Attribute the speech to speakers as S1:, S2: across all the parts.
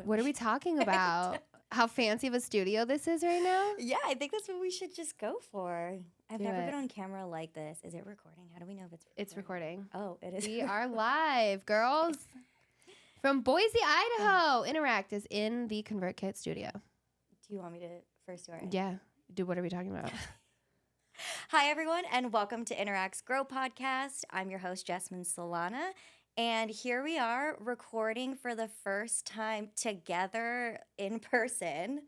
S1: What are we talking about? How fancy of a studio this is right now?
S2: Yeah, I think that's what we should just go for. I've
S1: Do
S2: never
S1: it.
S2: been on camera like this. Is it recording? How do we know if it's recording?
S1: It's recording.
S2: Oh, it is.
S1: We are live, girls. From Boise, Idaho. Interact is in the ConvertKit studio.
S2: Do you want me to first do our
S1: Yeah. What are we talking about?
S2: Hi, everyone, and welcome to Interact's Grow Podcast. I'm your host, Jasmine Solana, and here we are recording for the first time together in person.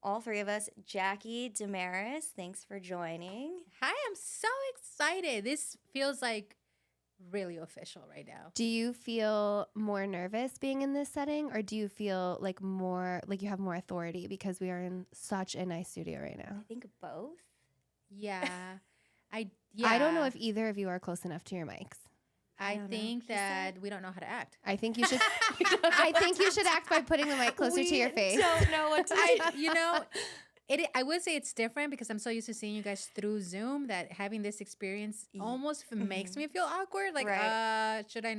S2: All three of us. Jackie, Damaris, thanks for joining.
S3: Hi, I'm so excited. This feels like really official right now.
S1: Do you feel more nervous being in this setting, or do you feel like you have more authority because we are in such a nice studio right now?
S2: I think both.
S3: Yeah.
S1: I don't know if either of you are close enough to your mics.
S3: I
S2: don't know.
S3: think
S2: She
S3: that
S2: said-
S3: we don't know how to act.
S1: I think you should. I think you should act by putting the mic closer to your face.
S2: We don't know what to do.
S3: I would say it's different because I'm so used to seeing you guys through Zoom that having this experience almost makes me feel awkward. Like,
S2: Right.
S3: should I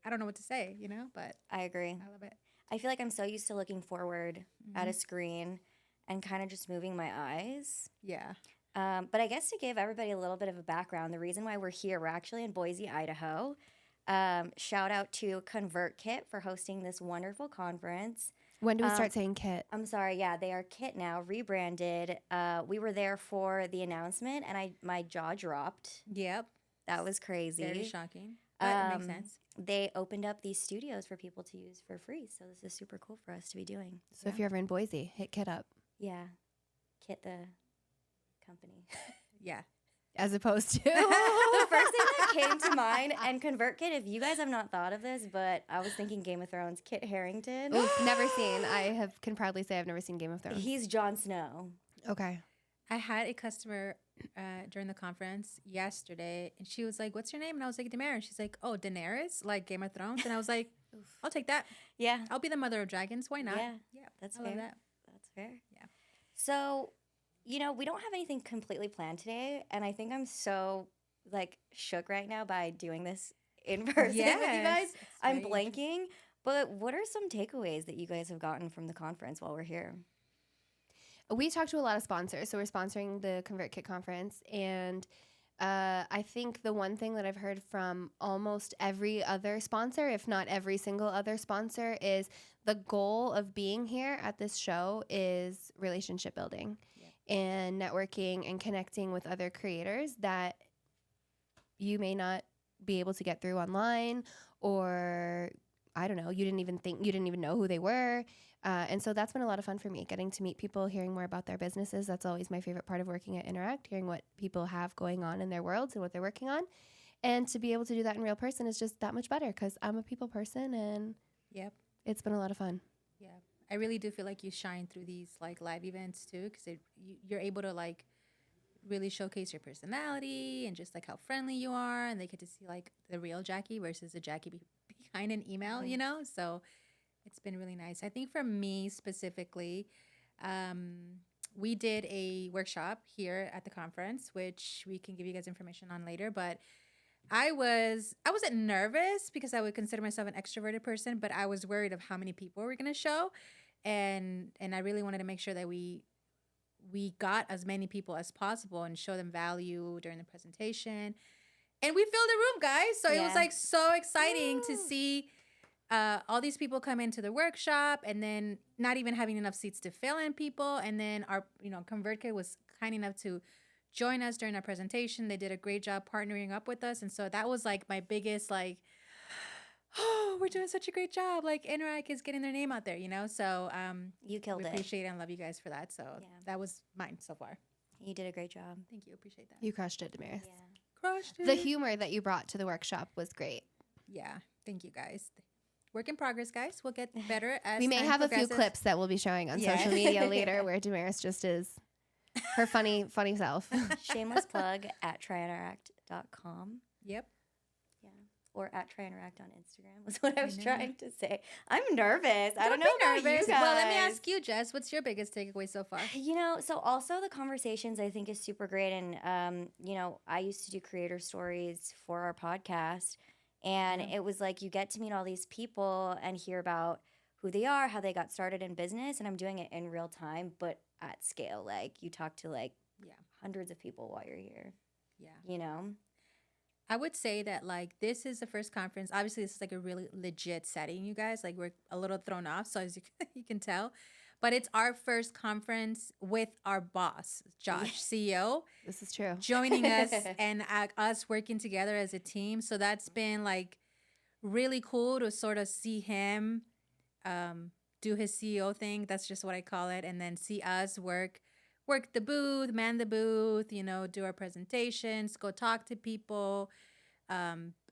S3: I don't know what to say, but
S2: I agree.
S3: I love it.
S2: I feel like I'm so used to looking forward at a screen and kind of just moving my eyes.
S3: Yeah.
S2: But I guess to give everybody a little bit of a background, the reason why we're here, we're actually in Boise, Idaho. Shout out to ConvertKit for hosting this wonderful conference.
S1: When do we start saying kit?
S2: I'm sorry, yeah, they are Kit now, rebranded. We were there for the announcement, and my jaw dropped.
S3: Yep.
S2: That was crazy.
S3: Very shocking. But it makes sense.
S2: They opened up these studios for people to use for free, so this is super cool for us to be doing.
S1: So if you're ever in Boise, hit Kit up.
S2: Yeah, Kit the company.
S3: Yeah.
S1: As opposed to
S2: The first thing that came to mind, and ConvertKit, if you guys have not thought of this, but I was thinking Game of Thrones, Kit Harington.
S1: Oof, never seen. I can proudly say I've never seen Game of Thrones.
S2: He's Jon Snow.
S1: Okay.
S3: I had a customer during the conference yesterday, and she was like, "What's your name?" And I was like, "Damaris." She's like, "Oh, Daenerys, like Game of Thrones." And I was like, "I'll take that.
S2: Yeah,
S3: I'll be the mother of dragons. Why not?"
S2: Yeah,
S3: That's
S2: that's
S3: I
S2: fair.
S3: love that.
S2: That's fair.
S3: Yeah.
S2: So, we don't have anything completely planned today, and I think I'm so shook right now by doing this in person with you guys.
S3: Yes, it's
S2: I'm
S3: very
S2: blanking. But what are some takeaways that you guys have gotten from the conference while we're here?
S1: We talked to a lot of sponsors. So we're sponsoring the ConvertKit conference. And I think the one thing that I've heard from almost every other sponsor, if not every single other sponsor, is the goal of being here at this show is relationship building and networking and connecting with other creators that you may not be able to get through online, or I don't know, you didn't even know who they were. And so that's been a lot of fun for me, getting to meet people, hearing more about their businesses. That's always my favorite part of working at Interact, hearing what people have going on in their worlds and what they're working on. And to be able to do that in real person is just that much better because I'm a people person, and
S3: Yep.
S1: it's been a lot of fun.
S3: Yeah. I really do feel like you shine through these live events too, because you're able to really showcase your personality and just how friendly you are, and they get to see the real Jackie versus the Jackie behind an email, So it's been really nice. I think for me specifically, we did a workshop here at the conference, which we can give you guys information on later, but I wasn't nervous because I would consider myself an extroverted person, but I was worried of how many people were going to show. And I really wanted to make sure that we got as many people as possible and show them value during the presentation. And we filled the room, guys. So it was so exciting to see all these people come into the workshop, and then not even having enough seats to fill in people. And then our, ConvertKit was kind enough to join us during our presentation. They did a great job partnering up with us. And so that was my biggest, oh, we're doing such a great job. Interact is getting their name out there, So
S2: You killed
S3: we
S2: it.
S3: appreciate it and love you guys for that. So
S2: Yeah.
S3: that was mine so far.
S2: You did a great job.
S3: Thank you. Appreciate that.
S1: You crushed it, Damaris.
S2: Yeah.
S3: Crushed it.
S1: The humor that you brought to the workshop was great.
S3: Yeah. Thank you, guys. Work in progress, guys. We'll get better as
S1: We may
S3: time
S1: have a few
S3: progresses.
S1: clips that we'll be showing on
S2: Yeah.
S1: social media later where Damaris just is her funny self.
S2: Shameless plug at tryinteract.com.
S3: Yep.
S2: Yeah. Or at tryinteract on Instagram was what I was
S3: know.
S2: trying to say. I'm nervous. I don't know
S3: be
S2: about you guys.
S3: Well, let me ask you, Jess. What's your biggest takeaway so far?
S2: So also the conversations I think is super great. And, I used to do creator stories for our podcast. And it was you get to meet all these people and hear about who they are, how they got started in business, and I'm doing it in real time, but at scale. Like you talk to like hundreds of people while you're here.
S3: Yeah.
S2: You know?
S3: I would say that like this is the first conference. Obviously, this is like a really legit setting, you guys. Like we're a little thrown off, so as you can tell. But it's our first conference with our boss, Josh, CEO,
S1: This is true.
S3: joining us and us working together as a team. So that's been like really cool to sort of see him do his CEO thing. That's just what I call it. And then see us work the booth, man the booth, you know, do our presentations, go talk to people,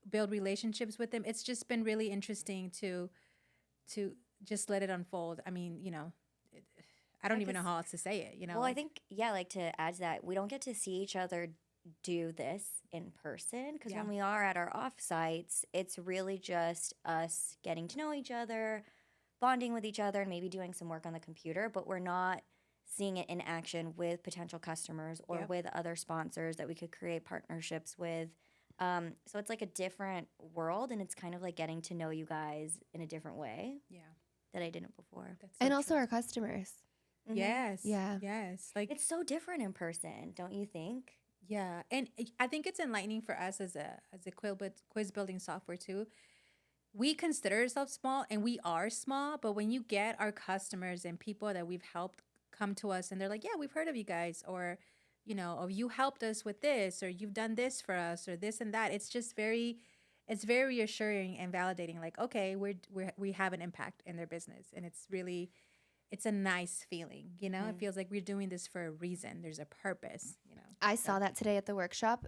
S3: build relationships with them. It's just been really interesting to just let it unfold. I mean, you know, I don't even know how else to say it, you know.
S2: Well,
S3: like,
S2: I think, yeah, like to add to that, we don't get to see each other do this in person because when we are at our offsites, it's really just us getting to know each other, bonding with each other, and maybe doing some work on the computer, but we're not seeing it in action with potential customers or with other sponsors that we could create partnerships with. So it's like a different world, and it's kind of like getting to know you guys in a different way.
S3: Yeah.
S2: That I didn't before.
S3: That's so
S1: And also
S3: true.
S1: our customers.
S2: Mhm.
S3: Yes.
S1: Yeah.
S3: Yes. Like
S2: It's so different in person, don't you think?
S3: yeah, and I think it's enlightening for us as a quiz building software too. We consider ourselves small, and we are small. But when you get our customers and people that we've helped come to us, and they're like, "Yeah, we've heard of you guys," or you know, "Oh, you helped us with this," or "You've done this for us," or this and that. It's just it's very reassuring and validating. Like, okay, we have an impact in their business, and it's a nice feeling, you know. It feels like we're doing this for a reason. There's a purpose, you know.
S1: I saw that today at the workshop.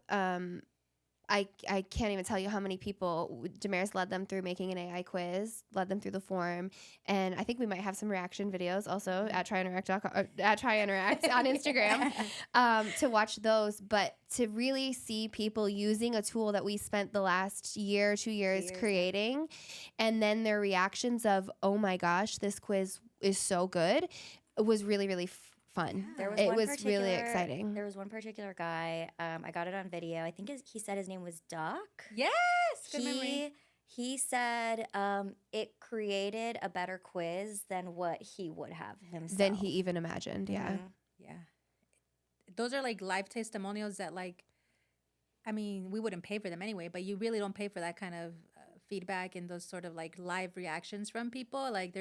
S1: I can't even tell you how many people Damaris led them through making an AI quiz, led them through the form, and I think we might have some reaction videos also at TryInteract on Instagram to watch those. But to really see people using a tool that we spent the last year, 2 years creating, and then their reactions of, "Oh my gosh, this quiz is so good," was really really fun.
S2: There was
S1: It
S2: one
S1: was really exciting.
S2: There was one particular guy. I got it on video. I think he said his name was Doc.
S3: Yes. Good memory.
S2: He said it created a better quiz than what he would have himself.
S1: Than he even imagined. Yeah.
S2: Mhm.
S3: Yeah. Those are like live testimonials that like, I mean, we wouldn't pay for them anyway, but you really don't pay for that kind of feedback and those sort of like live reactions from people. Like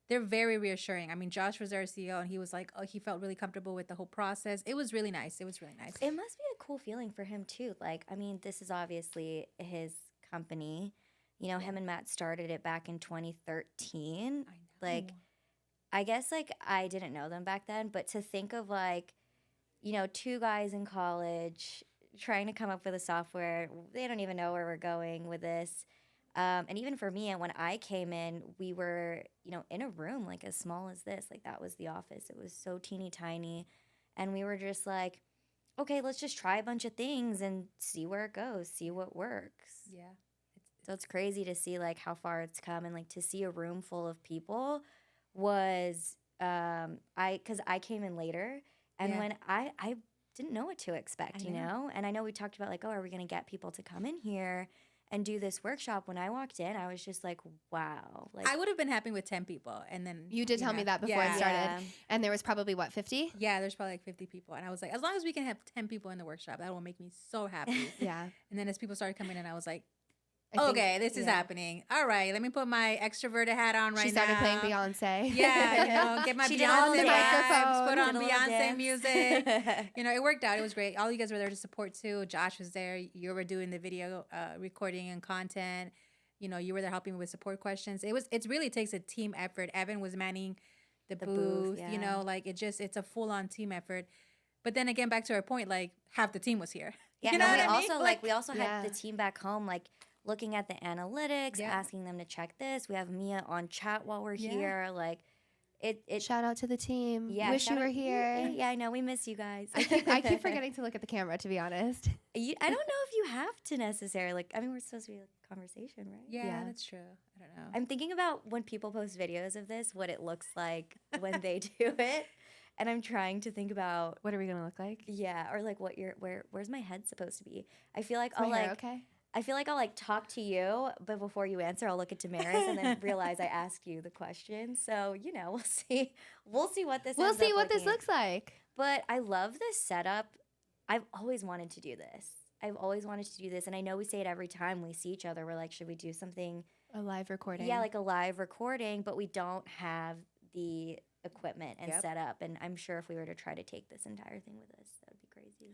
S3: they're very reassuring. I mean, Josh was our CEO, and he was like, oh, he felt really comfortable with the whole process. It was really nice. It was really nice.
S2: It must be a cool feeling for him too. Like, I mean, this is obviously his company. You know, him and Matt started it back in 2013.
S3: I know.
S2: Like, I guess like I didn't know them back then, but to think of like, you know, two guys in college trying to come up with a software, they don't even know where we're going with this. And even for me, when I came in, we were, you know, in a room like as small as this. Like that was the office. It was so teeny tiny. And we were just like, okay, let's just try a bunch of things and see where it goes, see what works.
S3: Yeah.
S2: So it's crazy to see like how far it's come, and like to see a room full of people was because I came in later, and when I didn't know what to expect, you know? And I know we talked about like, oh, are we going to get people to come in here and do this workshop? When I walked in, I was just like, wow. Like,
S3: I would have been happy with 10 people. And then
S1: You did tell me that before it started. And there was probably, what, 50?
S3: Yeah, there's probably like 50 people. And I was like, as long as we can have 10 people in the workshop, that will make me so happy.
S1: Yeah.
S3: And then as people started coming in, I was like,
S1: I think-
S3: okay, this is happening. All right, let me put my extroverted hat on right now.
S1: She started playing Beyonce.
S3: Yeah, you know, get my
S2: She did a little
S3: Beyonce vibes,
S1: microphone,
S3: put on
S2: did a little
S3: Beyonce
S2: dance.
S3: music. You know, it worked out. It was great. All you guys were there to support too. Josh was there. You were doing the video recording and content. You know, you were there helping me with support questions. It really takes a team effort. Evan was manning the booth. You know, like it's a full on team effort. But then again, back to our point, like half the team was here.
S2: Yeah,
S3: you know
S2: no,
S3: what I mean?
S2: we also had the team back home, like looking at the analytics, asking them to check this. We have Mia on chat while we're here. Like it
S1: Shout out to the team.
S2: Yeah,
S1: Wish you were here.
S2: Yeah, I know. We miss you guys.
S1: I keep forgetting to look at the camera, to be honest.
S2: I don't know if you have to necessarily. Like, I mean, we're supposed to be like a conversation, right?
S3: Yeah, that's true. I don't know.
S2: I'm thinking about when people post videos of this, what it looks like when they do it. And I'm trying to think about,
S1: What are we going to look like?
S2: yeah, or like where's my head supposed to be? I feel like
S1: Is my hair okay?
S2: I feel like I'll like talk to you, but before you answer, I'll look at Damaris and then realize I asked you the question. So, you know, we'll see. We'll see what this
S1: We'll
S2: ends
S1: see
S2: up
S1: what this
S2: looking.
S1: looks like.
S2: But I love this setup. I've always wanted to do this. I've always wanted to do this. And I know we say it every time we see each other. We're like, should we do something?
S1: A live recording.
S2: Yeah, like a live recording, but we don't have the equipment and
S3: Yep.
S2: setup. And I'm sure if we were to try to take this entire thing with us, that would be crazy.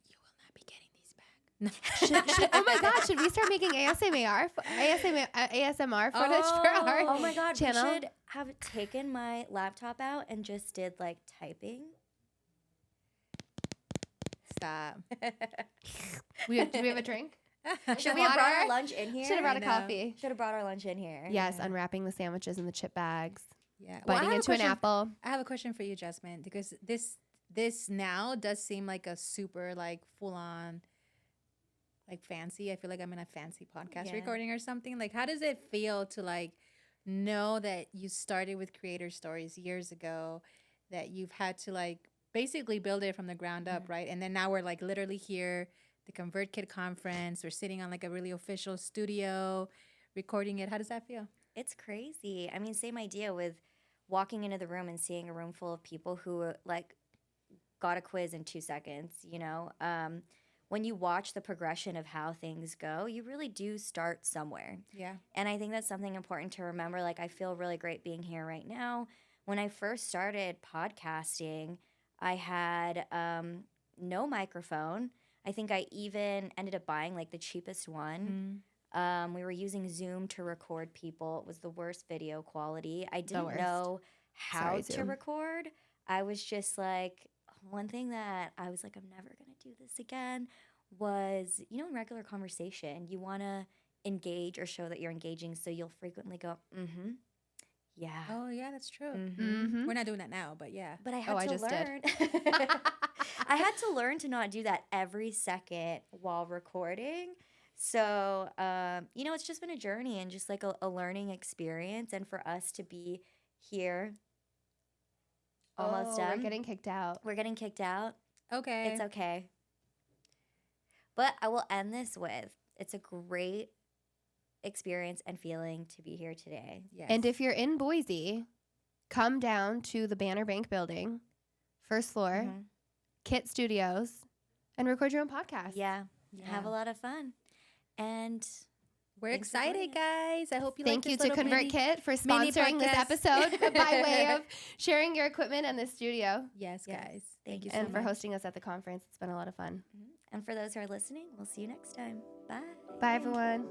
S3: You will not be getting these back.
S1: Oh my God, should we start making ASMR footage for our
S2: Oh my God,
S1: channel?
S2: we should have taken my laptop out and just did like typing.
S3: Stop.
S1: Do we have a drink?
S2: Should we have brought our
S1: Water?
S2: lunch in here?
S1: Should have brought
S3: I
S1: a
S3: know.
S1: coffee.
S2: Should have brought our lunch in here.
S1: Yes,
S3: Yeah.
S1: unwrapping the sandwiches in the chip bags,
S3: Yeah.
S2: Well, I
S1: biting
S2: have a
S1: into an
S2: question-
S1: apple.
S3: I have a question for you, Jasmine, because this now does seem like a super like full on like fancy. I feel like I'm in a fancy podcast
S2: Yeah.
S3: recording or something. Like, how does it feel to like know that you started with Creator Stories years ago, that you've had to like basically build it from the ground up, right? And then now we're like literally here, the ConvertKit conference. We're sitting on like a really official studio, recording it. How does that feel?
S2: It's crazy. I mean, same idea with walking into the room and seeing a room full of people who like got a quiz in 2 seconds, you know? When you watch the progression of how things go, you really do start somewhere.
S3: Yeah.
S2: And I think that's something important to remember. Like, I feel really great being here right now. When I first started podcasting, I had no microphone. I think I even ended up buying like the cheapest one. We were using Zoom to record people. It was the worst video quality. I didn't
S1: worst.
S2: know how
S1: Sorry,
S2: to
S1: Zoom.
S2: record. I was just like, one thing that I was like, I'm never going to do this again was, you know, in regular conversation, you want to engage or show that you're engaging. So you'll frequently go, mm-hmm, yeah.
S3: Oh yeah, that's true.
S1: Mm-hmm.
S3: We're not doing that now, but yeah.
S2: But I had
S1: Oh, I
S2: to
S1: just did.
S2: learn. I had to learn to not do that every second while recording. So, you know, it's just been a journey and just like a learning experience. And for us to be here almost done.
S1: We're getting kicked out.
S2: We're getting kicked out.
S3: Okay.
S2: It's okay. But I will end this with, it's a great experience and feeling to be here today.
S3: Yes.
S1: And if you're in Boise, come down to the Banner Bank building, first floor,
S2: Mhm.
S1: Kit Studios, and record your own podcast.
S2: Yeah. Have a
S3: Yeah.
S2: lot of fun. And
S3: We're
S2: Thanks for joining
S3: excited, guys. I hope you
S1: Thank
S3: like
S1: you
S3: this
S1: to
S3: little mini-
S1: ConvertKit for
S3: mini
S1: sponsoring this
S3: podcast.
S1: episode by way of sharing your equipment and the studio
S3: Yes,
S2: Yes.
S3: guys.
S2: Thank
S3: Thank you
S2: you
S3: so
S1: and for
S3: much.
S1: hosting us at the conference. It's been a lot of fun.
S2: for those who are listening, we'll see you next time. Bye.
S1: Bye, everyone.